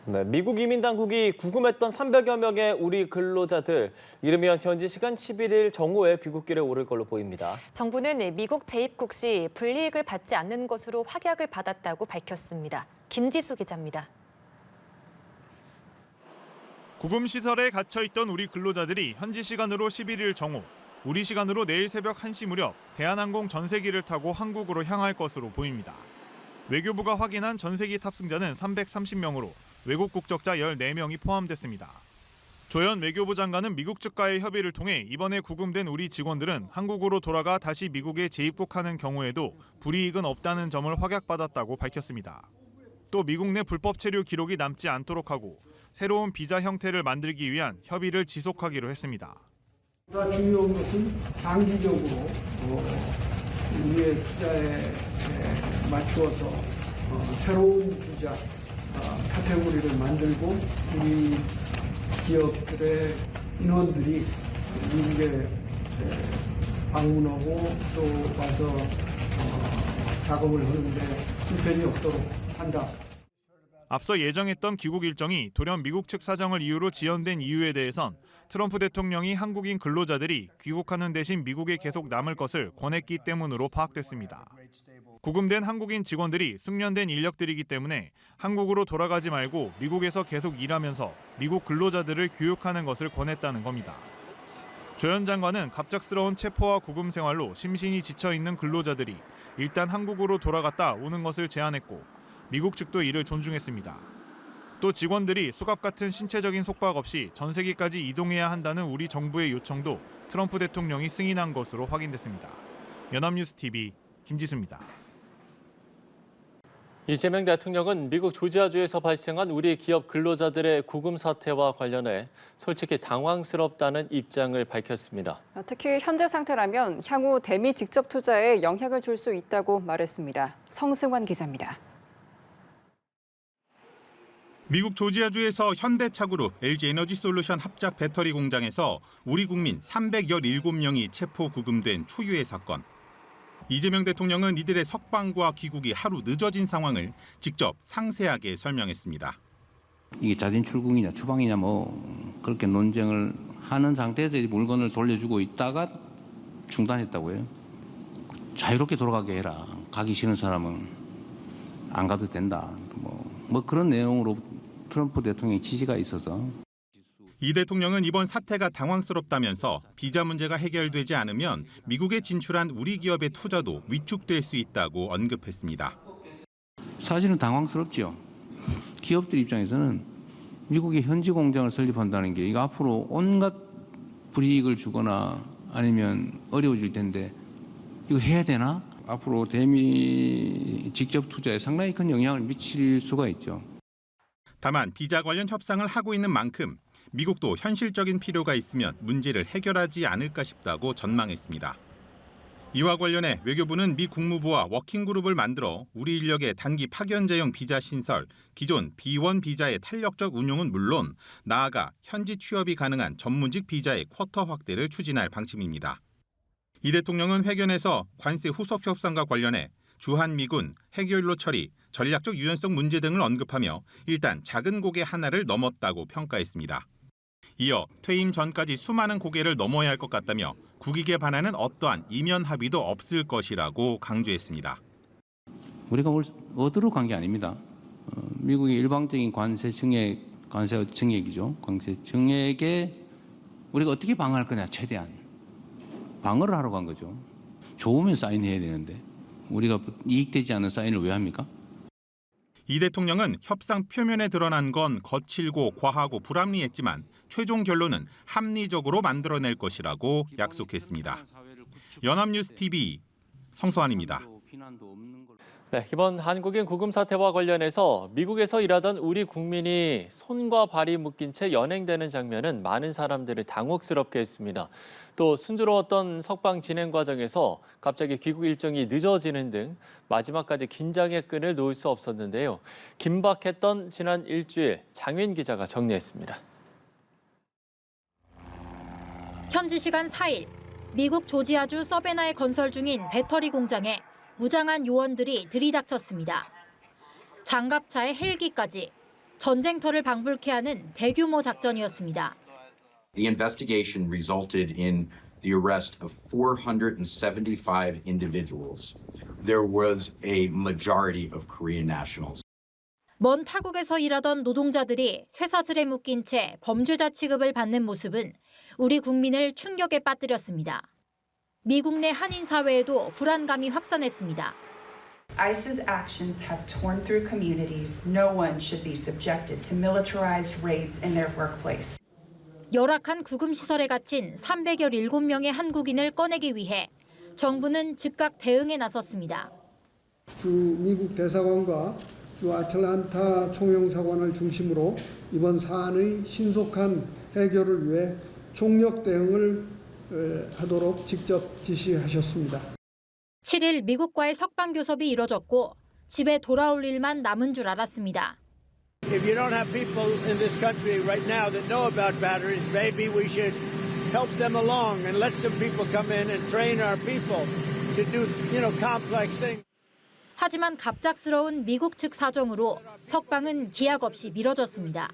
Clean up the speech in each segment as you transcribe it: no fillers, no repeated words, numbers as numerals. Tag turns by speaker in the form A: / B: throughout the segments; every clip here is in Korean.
A: 네, 미국 이민 당국이 구금했던 300여 명의 우리 근로자들, 이르면 현지 시간 11일 정오에 귀국길에 오를 걸로 보입니다.
B: 정부는 미국 재입국 시 불이익을 받지 않는 것으로 확약을 받았다고 밝혔습니다. 김지수 기자입니다.
C: 구금시설에 갇혀있던 우리 근로자들이 현지 시간으로 11일 정오, 우리 시간으로 내일 새벽 1시 무렵 대한항공 전세기를 타고 한국으로 향할 것으로 보입니다. 외교부가 확인한 전세기 탑승자는 330명으로 외국 국적자 14명이 포함됐습니다. 조현 외교부 장관은 미국 측과의 협의를 통해 이번에 구금된 우리 직원들은 한국으로 돌아가 다시 미국에 재입국하는 경우에도 불이익은 없다는 점을 확약받았다고 밝혔습니다. 또 미국 내 불법 체류 기록이 남지 않도록 하고 새로운 비자 형태를 만들기 위한 협의를 지속하기로 했습니다.
D: 더 중요한 것은 장기적으로 우리의 투자에 맞추어서 새로운 비자 카테고리를 만들고 우리 기업들의 인원들이 미국에 방문하고 또 와서 작업을 하는데 불편이 없도록 한다.
C: 앞서 예정했던 귀국 일정이 돌연 미국 측 사정을 이유로 지연된 이유에 대해선 트럼프 대통령이 한국인 근로자들이 귀국하는 대신 미국에 계속 남을 것을 권했기 때문으로 파악됐습니다. 구금된 한국인 직원들이 숙련된 인력들이기 때문에 한국으로 돌아가지 말고 미국에서 계속 일하면서 미국 근로자들을 교육하는 것을 권했다는 겁니다. 조현 장관은 갑작스러운 체포와 구금 생활로 심신이 지쳐있는 근로자들이 일단 한국으로 돌아갔다 오는 것을 제안했고 미국 측도 이를 존중했습니다. 또 직원들이 수갑 같은 신체적인 속박 없이 전세기까지 이동해야 한다는 우리 정부의 요청도 트럼프 대통령이 승인한 것으로 확인됐습니다. 연합뉴스 TV 김지수입니다.
A: 이재명 대통령은 미국 조지아주에서 발생한 우리 기업 근로자들의 구금 사태와 관련해 솔직히 당황스럽다는 입장을 밝혔습니다.
E: 특히 현재 상태라면 향후 대미 직접 투자에 영향을 줄 수 있다고 말했습니다. 성승환 기자입니다.
F: 미국 조지아주에서 현대차그룹 LG에너지솔루션 합작 배터리 공장에서 우리 국민 317명이 체포 구금된 초유의 사건. 이재명 대통령은 이들의 석방과 귀국이 하루 늦어진 상황을 직접 상세하게 설명했습니다.
G: 이게 자진 출국이냐 추방이냐 뭐 그렇게 논쟁을 하는 상태에서 물건을 돌려주고 있다가 중단했다고 해요. 자유롭게 돌아가게 해라. 가기 싫은 사람은 안 가도 된다. 뭐 그런 내용으로 트럼프 대통령의 지시가 있어서.
F: 이 대통령은 이번 사태가 당황스럽다면서 비자 문제가 해결되지 않으면 미국에 진출한 우리 기업의 투자도 위축될 수 있다고 언급했습니다.
G: 사실은 당황스럽죠. 기업들 입장에서는 미국의 현지 공장을 설립한다는 게 이거 앞으로 온갖 불이익을 주거나 아니면 어려워질 텐데 이거 해야 되나? 앞으로 대미 직접 투자에 상당히 큰 영향을 미칠 수가 있죠.
F: 다만 비자 관련 협상을 하고 있는 만큼 미국도 현실적인 필요가 있으면 문제를 해결하지 않을까 싶다고 전망했습니다. 이와 관련해 외교부는 미 국무부와 워킹그룹을 만들어 우리 인력의 단기 파견제형 비자 신설, 기존 B1 비자의 탄력적 운용은 물론 나아가 현지 취업이 가능한 전문직 비자의 쿼터 확대를 추진할 방침입니다. 이 대통령은 회견에서 관세 후속 협상과 관련해 주한미군, 핵연료 처리, 전략적 유연성 문제 등을 언급하며 일단 작은 고개 하나를 넘었다고 평가했습니다. 이어 퇴임 전까지 수많은 고개를 넘어야 할 것 같다며 국익에 반하는 어떠한 이면 합의도 없을 것이라고 강조했습니다.
G: 우리가 어디로 간 게 아닙니다. 미국의 일방적인 관세 증액이죠. 관세 증액에 우리가 어떻게 방어할 거냐 최대한. 방어를 하러 간 거죠. 좋으면 사인해야 되는데 우리가 이익되지 않은 사인을 왜 합니까?
F: 이 대통령은 협상 표면에 드러난 건 거칠고 과하고 불합리했지만 최종 결론은 합리적으로 만들어낼 것이라고 약속했습니다. 연합뉴스 TV 성서환입니다.
A: 네, 이번 한국인 구금 사태와 관련해서 미국에서 일하던 우리 국민이 손과 발이 묶인 채 연행되는 장면은 많은 사람들을 당혹스럽게 했습니다. 또 순조로웠던 석방 진행 과정에서 갑자기 귀국 일정이 늦어지는 등 마지막까지 긴장의 끈을 놓을 수 없었는데요. 긴박했던 지난 일주일 장윤 기자가 정리했습니다.
H: 현지 시간 4일, 미국 조지아주 서베나에 건설 중인 배터리 공장에 무장한 요원들이 들이닥쳤습니다. 장갑차에 헬기까지 전쟁터를 방불케 하는 대규모 작전이었습니다.
I: The investigation resulted in the arrest of 475 individuals. There was a majority of Korean nationals.
H: 먼 타국에서 일하던 노동자들이 쇠사슬에 묶인 채 범죄자 취급을 받는 모습은 우리 국민을 충격에 빠뜨렸습니다. 미국 내 한인 사회에도 불안감이 확산했습니다.
J: ICE's actions have torn through communities. No one should be subjected to militarized raids in their workplace.
H: 열악한 구금시설에 갇힌 317명의 한국인을 꺼내기 위해 정부는 즉각 대응에 나섰습니다.
D: 주 미국 대사관과 주 아틀란타 총영사관을 중심으로 이번 사안의 신속한 해결을 위해 총력 대응을 하도록 직접 지시하셨습니다.
H: 7일 미국과의 석방교섭이 이뤄졌고 집에 돌아올 일만 남은 줄 알았습니다.
K: If you don't have people in this country right now that know about batteries, maybe we should help them along and let some people come in and train our people to do, complex things.
H: 하지만 갑작스러운 미국 측 사정으로 석방은 기약 없이 미뤄졌습니다.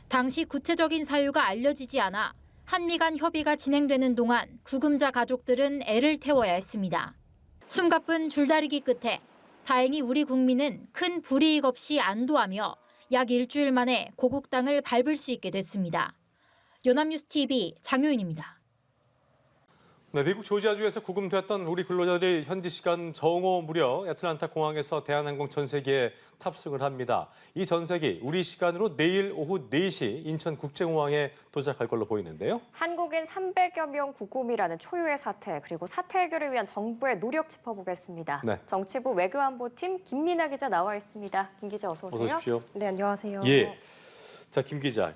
H: 당시 구체적인 사유가 알려지지 않아 한미 간 협의가 진행되는 동안 구금자 가족들은 애를 태워야 했습니다. 숨가쁜 줄다리기 끝에 다행히 우리 국민은 큰 불이익 없이 안도하며 약 일주일 만에 고국 땅을 밟을 수 있게 됐습니다. 연합뉴스 TV 장효인입니다.
L: 네, 미국 조지아주에서 구금됐던 우리 근로자들이 현지 시간 정오 무렵 애틀란타 공항에서 대한항공 전세기에 탑승을 합니다. 이 전세기 우리 시간으로 내일 오후 4시 인천국제공항에 도착할 걸로 보이는데요.
B: 한국인 300여 명 구금이라는 초유의 사태, 그리고 사태 해결을 위한 정부의 노력 짚어보겠습니다.
L: 네.
B: 정치부 외교안보팀 김민아 기자 나와 있습니다. 김 기자 어서 오세요.
L: 어서 오십시오.
B: 네, 안녕하세요.
L: 예. 자, 김 기자,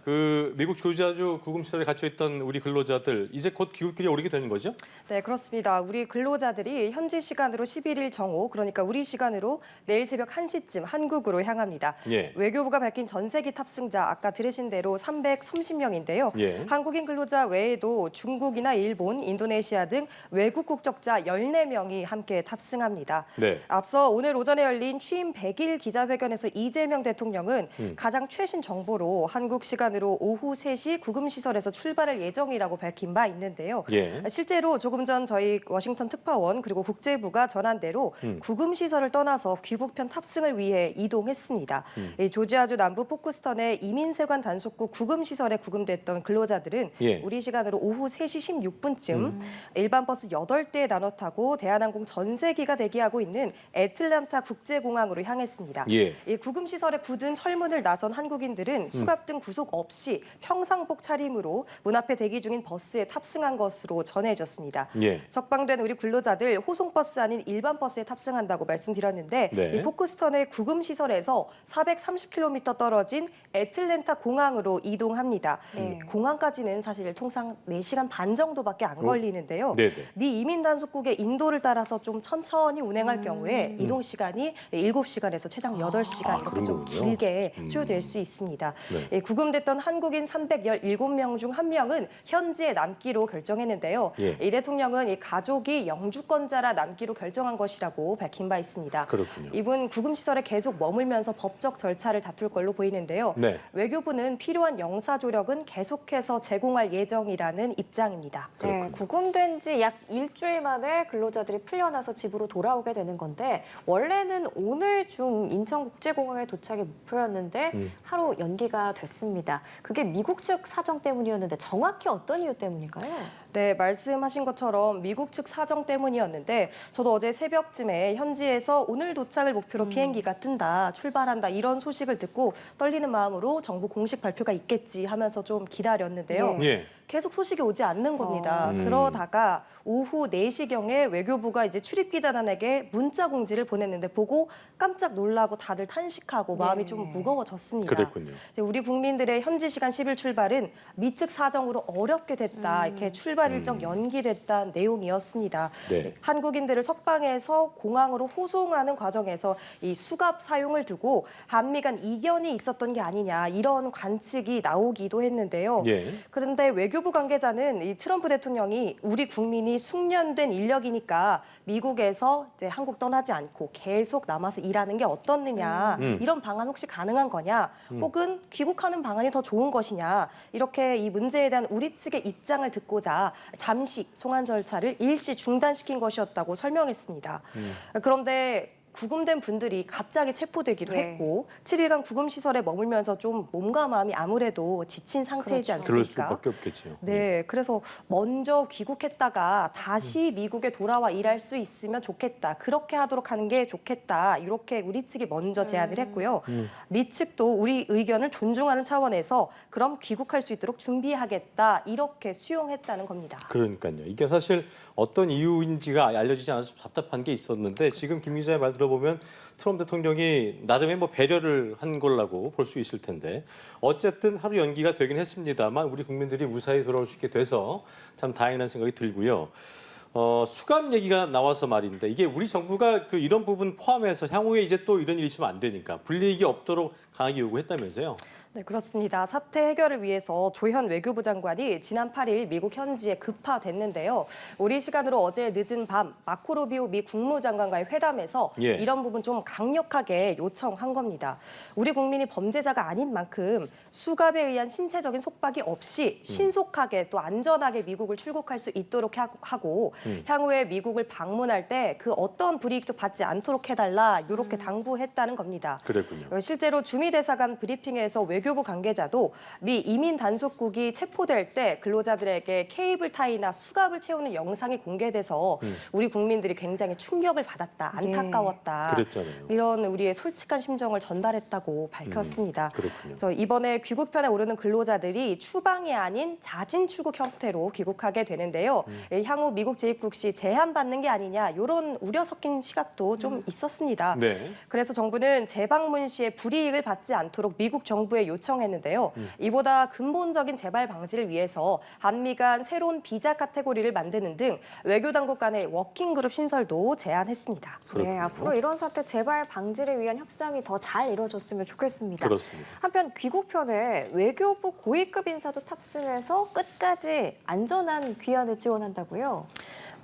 L: 미국 조지아주 구금시설에 갇혀있던 우리 근로자들 이제 곧 귀국길에 오르게 되는 거죠?
M: 네, 그렇습니다. 우리 근로자들이 현지 시간으로 11일 정오, 그러니까 우리 시간으로 내일 새벽 1시쯤 한국으로 향합니다.
L: 예.
M: 외교부가 밝힌 전세기 탑승자, 아까 들으신 대로 330명인데요.
L: 예.
M: 한국인 근로자 외에도 중국이나 일본, 인도네시아 등 외국 국적자 14명이 함께 탑승합니다.
L: 네.
M: 앞서 오늘 오전에 열린 취임 100일 기자회견에서 이재명 대통령은 가장 최신 정보로 한국 시간으로 오후 3시 구금시설에서 출발할 예정이라고 밝힌 바 있는데요.
L: 예.
M: 실제로 조금 전 저희 워싱턴 특파원 그리고 국제부가 전한 대로 구금시설을 떠나서 귀국편 탑승을 위해 이동했습니다. 이 조지아주 남부 포크스턴의 이민세관 단속국 구금시설에 구금됐던 근로자들은
L: 예.
M: 우리 시간으로 오후 3시 16분쯤 일반 버스 8대에 나눠 타고 대한항공 전세기가 대기하고 있는 애틀란타 국제공항으로 향했습니다.
L: 예.
M: 이 구금시설에 굳은 철문을 나선 한국인들은 수갑 등 구속 없이 평상복 차림으로 문 앞에 대기 중인 버스에 탑승한 것으로 전해졌습니다.
L: 예.
M: 석방된 우리 근로자들 호송버스 아닌 일반 버스에 탑승한다고 말씀드렸는데
L: 네.
M: 이 포크스턴의 구금시설에서 430km 떨어진 애틀랜타 공항으로 이동합니다. 공항까지는 사실 통상 4시간 반 정도밖에 안 걸리는데요.
L: 네네.
M: 미 이민 단속국의 인도를 따라서 좀 천천히 운행할 경우에 이동 시간이 7시간에서 최장 8시간 이렇게 좀
L: 그런 거군요.
M: 길게 소요될 수 있습니다.
L: 네.
M: 예, 구금됐던 한국인 317명 중 1명은 현지에 남기로 결정했는데요.
L: 예.
M: 이 대통령은 이 가족이 영주권자라 남기로 결정한 것이라고 밝힌 바 있습니다.
L: 그렇군요.
M: 이분 구금시설에 계속 머물면서 법적 절차를 다툴 걸로 보이는데요.
L: 네.
M: 외교부는 필요한 영사조력은 계속해서 제공할 예정이라는 입장입니다.
B: 네, 구금된 지 약 일주일 만에 근로자들이 풀려나서 집으로 돌아오게 되는 건데 원래는 오늘 중 인천국제공항에 도착이 목표였는데 하루 연기가 됐습니다. 그게 미국 측 사정 때문이었는데 정확히 어떤 이유 때문일까요?
M: 네, 말씀하신 것처럼 미국 측 사정 때문이었는데 저도 어제 새벽쯤에 현지에서 오늘 도착을 목표로 비행기가 뜬다, 출발한다 이런 소식을 듣고 떨리는 마음으로 정부 공식 발표가 있겠지 하면서 좀 기다렸는데요.
L: 예.
M: 계속 소식이 오지 않는 겁니다. 그러다가 오후 4시경에 외교부가 이제 출입기자단에게 문자 공지를 보냈는데 보고 깜짝 놀라고 다들 탄식하고 마음이 좀 무거워졌습니다.
L: 그랬군요.
M: 우리 국민들의 현지 시간 10일 출발은 미측 사정으로 어렵게 됐다. 이렇게 출발 출발 일정 연기됐다는 내용이었습니다.
L: 네.
M: 한국인들을 석방해서 공항으로 호송하는 과정에서 이 수갑 사용을 두고 한미 간 이견이 있었던 게 아니냐 이런 관측이 나오기도 했는데요.
L: 예.
M: 그런데 외교부 관계자는 이 트럼프 대통령이 우리 국민이 숙련된 인력이니까 미국에서 이제 한국 떠나지 않고 계속 남아서 일하는 게 어떻느냐 이런 방안 혹시 가능한 거냐 혹은 귀국하는 방안이 더 좋은 것이냐 이렇게 이 문제에 대한 우리 측의 입장을 듣고자 잠시 송환 절차를 일시 중단시킨 것이었다고 설명했습니다. 그런데 구금된 분들이 갑자기 체포되기도
B: 네.
M: 했고 7일간 구금시설에 머물면서 좀 몸과 마음이 아무래도 지친 상태이지
B: 그렇죠.
L: 그럴
M: 않습니까?
L: 수밖에 없겠죠.
M: 네, 그래서 먼저 귀국했다가 다시 미국에 돌아와 일할 수 있으면 좋겠다. 그렇게 하도록 하는 게 좋겠다. 이렇게 우리 측이 먼저 제안을 했고요. 미 측도 우리 의견을 존중하는 차원에서 그럼 귀국할 수 있도록 준비하겠다. 이렇게 수용했다는 겁니다.
L: 그러니까요. 이게 사실 어떤 이유인지가 알려지지 않아서 답답한 게 있었는데 지금 김 기자의 말 들어보면 트럼프 대통령이 나름의 뭐 배려를 한 걸라고 볼 수 있을 텐데 어쨌든 하루 연기가 되긴 했습니다만 우리 국민들이 무사히 돌아올 수 있게 돼서 참 다행이라는 생각이 들고요. 수감 얘기가 나와서 말인데 이게 우리 정부가 그 이런 부분 포함해서 향후에 이제 또 이런 일이 있으면 안 되니까 불이익이 없도록 강하게 요구했다면서요.
M: 네, 그렇습니다. 사태 해결을 위해서 조현 외교부 장관이 지난 8일 미국 현지에 급파됐는데요. 우리 시간으로 어제 늦은 밤 마코 루비오 미 국무장관과의 회담에서
L: 예.
M: 이런 부분 좀 강력하게 요청한 겁니다. 우리 국민이 범죄자가 아닌 만큼 수갑에 의한 신체적인 속박이 없이 신속하게 또 안전하게 미국을 출국할 수 있도록 하고 향후에 미국을 방문할 때 그 어떤 불이익도 받지 않도록 해달라 이렇게 당부했다는 겁니다.
L: 그랬군요.
M: 실제로 주미 대사관 브리핑에서 외교부 관계자도 미 이민 단속국이 체포될 때 근로자들에게 케이블 타이나 수갑을 채우는 영상이 공개돼서 우리 국민들이 굉장히 충격을 받았다, 안타까웠다.
L: 그랬잖아요.
M: 이런 우리의 솔직한 심정을 전달했다고 밝혔습니다.
L: 그렇군요.
M: 그래서 이번에 귀국편에 오르는 근로자들이 추방이 아닌 자진 출국 형태로 귀국하게 되는데요. 향후 미국 재입국 시 제한받는 게 아니냐 이런 우려 섞인 시각도 좀 있었습니다.
L: 네.
M: 그래서 정부는 재방문 시에 불이익을 받지 않도록 미국 정부에 요청했는데요. 이보다 근본적인 재발 방지를 위해서 한미 간 새로운 비자 카테고리를 만드는 등 외교 당국 간의 워킹그룹 신설도 제안했습니다.
B: 네, 앞으로 이런 사태 재발 방지를 위한 협상이 더 잘 이루어졌으면 좋겠습니다.
L: 그렇습니다.
B: 한편 귀국편에 외교부 고위급 인사도 탑승해서 끝까지 안전한 귀환을 지원한다고요?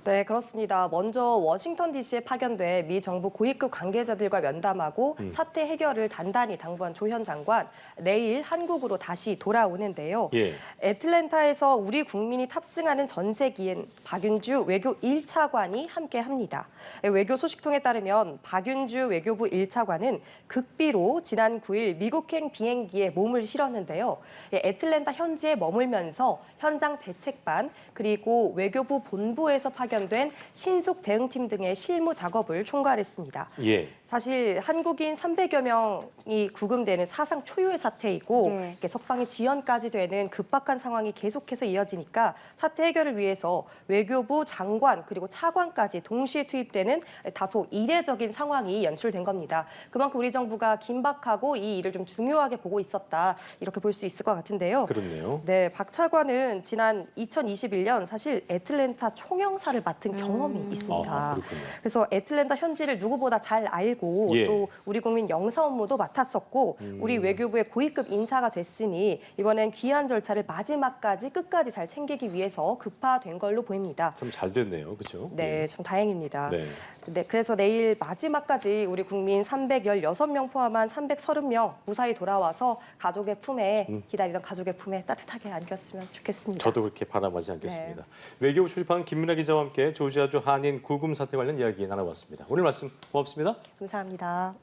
M: 네, 그렇습니다. 먼저 워싱턴 DC에 파견돼 미 정부 고위급 관계자들과 면담하고 사태 해결을 단단히 당부한 조현 장관, 내일 한국으로 다시 돌아오는데요.
L: 예.
M: 애틀랜타에서 우리 국민이 탑승하는 전세기엔 박윤주 외교 1차관이 함께합니다. 외교 소식통에 따르면 박윤주 외교부 1차관은 극비로 지난 9일 미국행 비행기에 몸을 실었는데요. 애틀랜타 현지에 머물면서 현장 대책반 그리고 외교부 본부에서 파견된 신속 대응팀 등의 실무 작업을 총괄했습니다.
L: 예.
M: 사실 한국인 300여 명이 구금되는 사상 초유의 사태이고
B: 네.
M: 이렇게 석방의 지연까지 되는 급박한 상황이 계속해서 이어지니까 사태 해결을 위해서 외교부 장관 그리고 차관까지 동시에 투입되는 다소 이례적인 상황이 연출된 겁니다. 그만큼 우리 정부가 긴박하고 이 일을 좀 중요하게 보고 있었다 이렇게 볼 수 있을 것 같은데요.
L: 그렇네요.
M: 네, 박 차관은 지난 2021년 사실 애틀랜타 총영사를 맡은 경험이 있습니다.
L: 아, 그렇군요.
M: 그래서 애틀랜타 현지를 누구보다 잘 알고
L: 예.
M: 또 우리 국민 영사 업무도 맡았었고 우리 외교부의 고위급 인사가 됐으니 이번엔 귀환 절차를 마지막까지 끝까지 잘 챙기기 위해서 급파된 걸로 보입니다.
L: 참 잘 됐네요. 그렇죠?
M: 네, 참 다행입니다.
L: 네.
M: 네, 그래서 내일 마지막까지 우리 국민 316명 포함한 330명 무사히 돌아와서 가족의 품에 기다리던 가족의 품에 따뜻하게 안겼으면 좋겠습니다.
L: 저도 그렇게 바라마지 않겠습니다. 외교부 출입한 김민아 기자와 함께 조지아주 한인 구금 사태 관련 이야기 나눠봤습니다. 오늘 말씀 고맙습니다.
M: 감사합니다.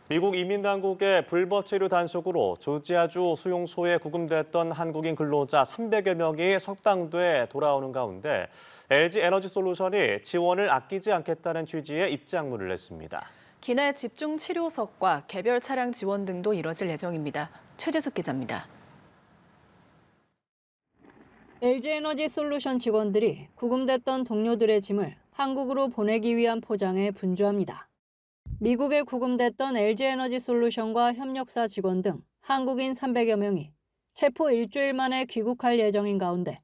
N: 미국 이민당국의 불법 체류 단속으로 조지아주 수용소에 구금됐던 한국인 근로자 300여 명이 석방돼 돌아오는 가운데 LG에너지솔루션이 지원을 아끼지 않겠다는 취지의 입장문을 냈습니다.
O: 기내 집중 치료석과 개별 차량 지원 등도 이뤄질 예정입니다. 최재숙 기자입니다.
P: LG에너지솔루션 직원들이 구금됐던 동료들의 짐을 한국으로 보내기 위한 포장에 분주합니다. 미국에 구금됐던 LG에너지솔루션과 협력사 직원 등 한국인 300여 명이 체포 일주일 만에 귀국할 예정인 가운데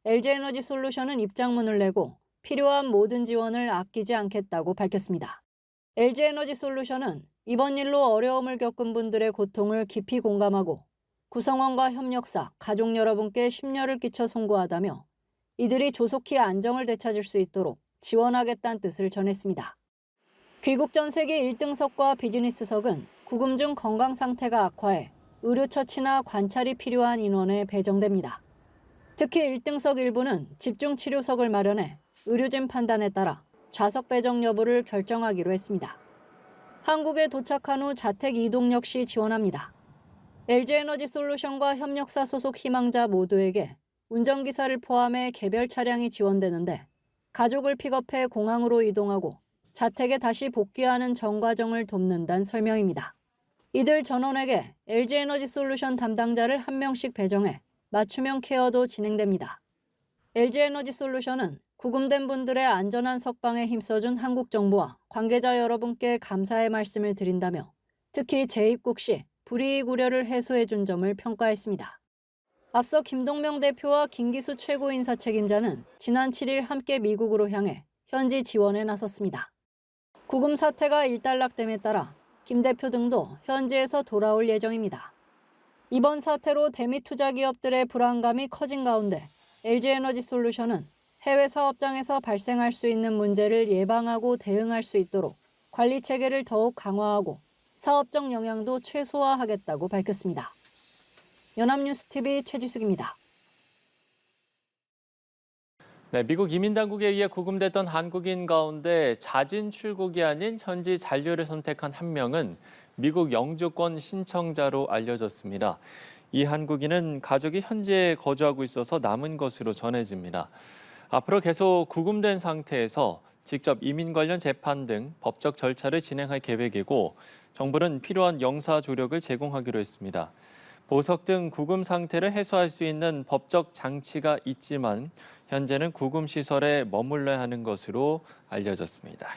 P: LG에너지솔루션은 입장문을 내고 필요한 모든 지원을 아끼지 않겠다고 밝혔습니다. LG에너지솔루션은 이번 일로 어려움을 겪은 분들의 고통을 깊이 공감하고 구성원과 협력사, 가족 여러분께 심려를 끼쳐 송구하다며 이들이 조속히 안정을 되찾을 수 있도록 지원하겠다는 뜻을 전했습니다. 귀국 전세기 1등석과 비즈니스석은 구금 중 건강 상태가 악화해 의료처치나 관찰이 필요한 인원에 배정됩니다. 특히 1등석 일부는 집중치료석을 마련해 의료진 판단에 따라 좌석 배정 여부를 결정하기로 했습니다. 한국에 도착한 후 자택 이동 역시 지원합니다. LG에너지솔루션과 협력사 소속 희망자 모두에게 운전기사를 포함해 개별 차량이 지원되는데 가족을 픽업해 공항으로 이동하고 자택에 다시 복귀하는 전 과정을 돕는다는 설명입니다. 이들 전원에게 LG에너지솔루션 담당자를 한 명씩 배정해 맞춤형 케어도 진행됩니다. LG에너지솔루션은 구금된 분들의 안전한 석방에 힘써준 한국 정부와 관계자 여러분께 감사의 말씀을 드린다며 특히 재입국 시 불이익 우려를 해소해준 점을 평가했습니다. 앞서 김동명 대표와 김기수 최고인사 책임자는 지난 7일 함께 미국으로 향해 현지 지원에 나섰습니다. 구금 사태가 일단락됨에 따라 김 대표 등도 현지에서 돌아올 예정입니다. 이번 사태로 대미 투자 기업들의 불안감이 커진 가운데 LG에너지솔루션은 해외 사업장에서 발생할 수 있는 문제를 예방하고 대응할 수 있도록 관리 체계를 더욱 강화하고 사업적 영향도 최소화하겠다고 밝혔습니다. 연합뉴스TV 최지숙입니다.
A: 네, 미국 이민당국에 의해 구금됐던 한국인 가운데 자진 출국이 아닌 현지 잔류를 선택한 한 명은 미국 영주권 신청자로 알려졌습니다. 이 한국인은 가족이 현지에 거주하고 있어서 남은 것으로 전해집니다. 앞으로 계속 구금된 상태에서 직접 이민 관련 재판 등 법적 절차를 진행할 계획이고 정부는 필요한 영사 조력을 제공하기로 했습니다. 보석 등 구금 상태를 해소할 수 있는 법적 장치가 있지만 현재는 구금 시설에 머물러야 하는 것으로 알려졌습니다.